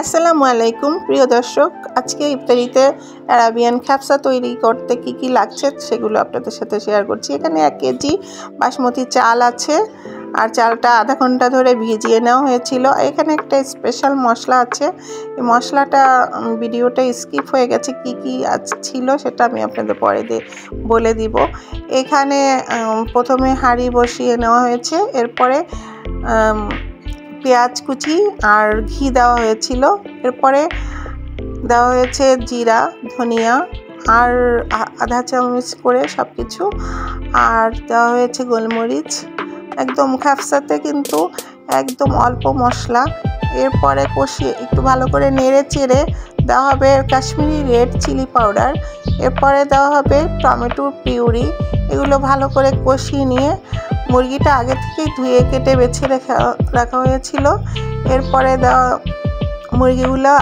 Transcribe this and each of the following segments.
আসসালামু আলাইকুম প্রিয় দর্শক, আজকে ইফতারিতে আরাবিয়ান খাবসা তৈরি করতে কি কি লাগছে সেগুলো আপনাদের সাথে শেয়ার করছি। এখানে 1 কেজি বাসমতি চাল আছে, আর চালটা আধা ঘন্টা ধরে ভিজিয়ে নেওয়া হয়েছিল। এখানে একটা স্পেশাল মশলা আছে, এই মশলাটা ভিডিওটা স্কিপ হয়ে গেছে, কি কি ছিল সেটা আমি আপনাদের পরে বলে দিব। এখানে প্রথমে হাঁড়ি বসিয়ে নেওয়া হয়েছে, এরপরে পেঁয়াজ কুচি আর ঘি দেওয়া হয়েছিল, এরপরে দেওয়া হয়েছে জিরা, ধনিয়া আর আধা চামচ করে সব কিছু, আর দেওয়া হয়েছে গোলমরিচ। একদম খাবসাতে কিন্তু একদম অল্প মশলা। এরপরে কষিয়ে একটু ভালো করে নেড়ে চেড়ে দেওয়া হবে কাশ্মীরি রেড চিলি পাউডার, এরপরে দেওয়া হবে টমেটো পিউরি। এগুলো ভালো করে কষিয়ে নিয়ে মুরগিটা আগে থেকেই ধুয়ে কেটে বেছে রাখা হয়েছিল, এরপরে মুরগিগুলো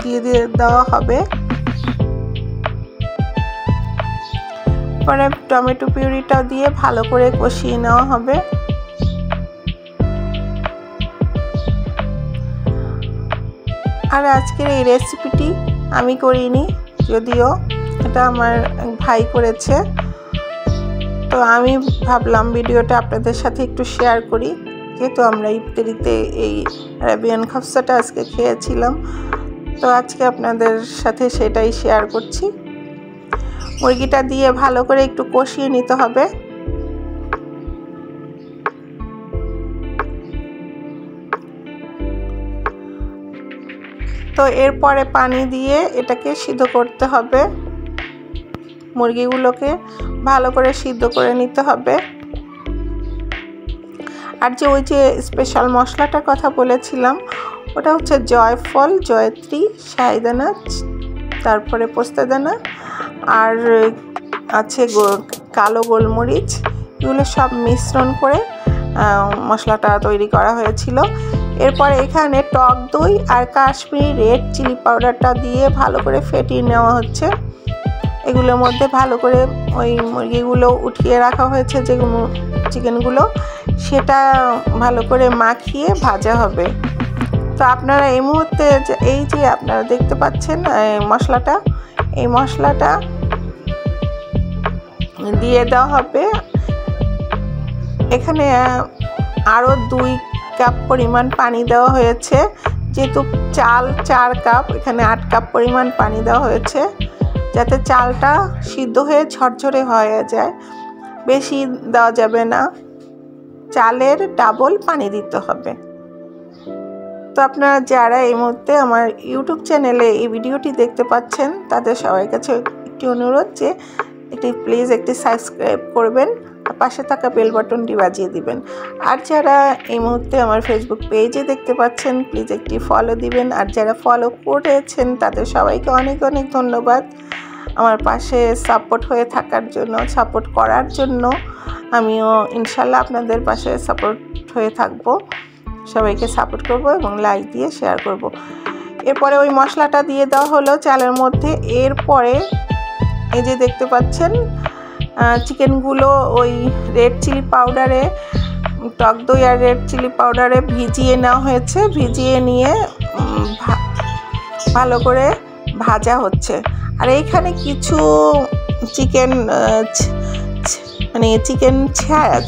দিয়ে দেওয়া হবে। পরে টমেটো পিউরিটা দিয়ে ভালো করে কষিয়ে নেওয়া হবে। আর আজকের এই রেসিপিটি আমি করিনি, যদিও এটা আমার ভাই করেছে, তো আমি ভাবলাম ভিডিওটা আপনাদের সাথে একটু শেয়ার করি, যেহেতু আমরা ইফতারিতে এই আরাবিয়ান খাবসাটা আজকে খেয়েছিলাম, তো আজকে আপনাদের সাথে সেটাই শেয়ার করছি। মুরগিটা দিয়ে ভালো করে একটু কষিয়ে নিতে হবে। তো এরপরে পানি দিয়ে এটাকে সিদ্ধ করতে হবে, মুরগিগুলোকে ভালো করে সিদ্ধ করে নিতে হবে। আর ওই যে স্পেশাল মশলাটার কথা বলেছিলাম, ওটা হচ্ছে জয়ফল, জয়ত্রী, শাহিদানা, তারপরে পোস্তাদানা আর আছে কালো গোলমরিচ। এগুলো সব মিশ্রণ করে মশলাটা তৈরি করা হয়েছিল। এরপরে এখানে টক দই আর কাশ্মীরি রেড চিলি পাউডারটা দিয়ে ভালো করে ফেটিয়ে নেওয়া হচ্ছে। এগুলোর মধ্যে ভালো করে ওই মুরগিগুলো উঠিয়ে রাখা হয়েছে, যেগুলো চিকেনগুলো, সেটা ভালো করে মাখিয়ে ভাজা হবে। তো আপনারা এই মুহূর্তে এই যে আপনারা দেখতে পাচ্ছেন মশলাটা, এই মশলাটা দিয়ে দেওয়া হবে। এখানে আরও 2 কাপ পরিমাণ পানি দেওয়া হয়েছে, যেহেতু চাল 4 কাপ, এখানে 8 কাপ পরিমাণ পানি দেওয়া হয়েছে, যাতে চালটা সিদ্ধ হয়ে ঝরঝরে হয়ে যায়। বেশি দেওয়া যাবে না, চালের ডাবল পানি দিতে হবে। তো আপনারা যারা এই মুহূর্তে আমার ইউটিউব চ্যানেলে এই ভিডিওটি দেখতে পাচ্ছেন, তাদের সবার কাছে একটি অনুরোধ যে প্লিজ একটি সাবস্ক্রাইব করবেন আর পাশে থাকা বেল বাটনটি বাজিয়ে দিবেন। আর যারা এই মুহূর্তে আমার ফেসবুক পেজে দেখতে পাচ্ছেন, প্লিজ একটি ফলো দিবেন। আর যারা ফলো করেছেন তাদের সবাইকে অনেক অনেক ধন্যবাদ আমার পাশে সাপোর্ট করার জন্য। আমিও ইনশাল্লাহ আপনাদের পাশে সাপোর্ট হয়ে থাকব, সবাইকে সাপোর্ট করব এবং লাইক দিয়ে শেয়ার করব। এরপরে ওই মশলাটা দিয়ে দেওয়া হলো চালের মধ্যে। এরপরে এই যে দেখতে পাচ্ছেন চিকেনগুলো ওই রেড চিলি পাউডারে, টক দই আর রেড চিলি পাউডারে ভিজিয়ে নেওয়া হয়েছে। ভিজিয়ে নিয়ে ভালো করে ভাজা হচ্ছে। আর এইখানে কিছু চিকেন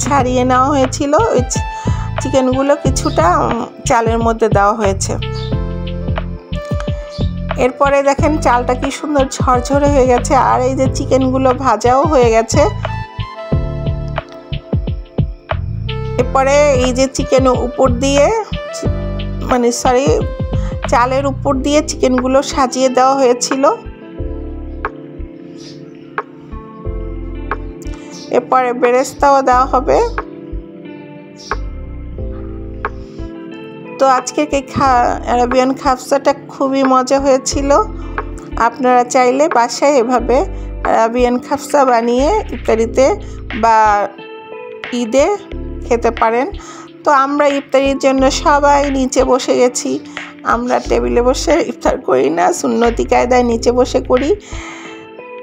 ছাড়িয়ে নেওয়া হয়েছিল, ওই চিকেনগুলো কিছুটা চালের মধ্যে দেওয়া হয়েছে। এরপরে দেখেন চালটা কি সুন্দর ঝরঝরে হয়ে গেছে, আর এই যে চিকেনগুলো ভাজাও হয়ে গেছে। এরপরে এই যে চিকেনের উপর দিয়ে চালের উপর দিয়ে চিকেনগুলো সাজিয়ে দেওয়া হয়েছিল। এরপরে বেরেস্তাও দেওয়া হবে। তো আজকের এই আরাবিয়ান খাবসাটা খুবই মজা হয়েছিল। আপনারা চাইলে বাসায় এভাবে আরাবিয়ান খাবসা বানিয়ে ইফতারিতে বা ঈদে খেতে পারেন। তো আমরা ইফতারির জন্য সবাই নিচে বসে গেছি। আমরা টেবিলে বসে ইফতার করি না, সুন্নতি কায়দায় নিচে বসে করি।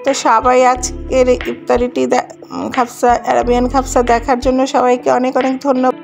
তো সবাই আজকের ইফতারিটি আরাবিয়ান খাবসা দেখার জন্য সবাইকে অনেক অনেক ধন্যবাদ।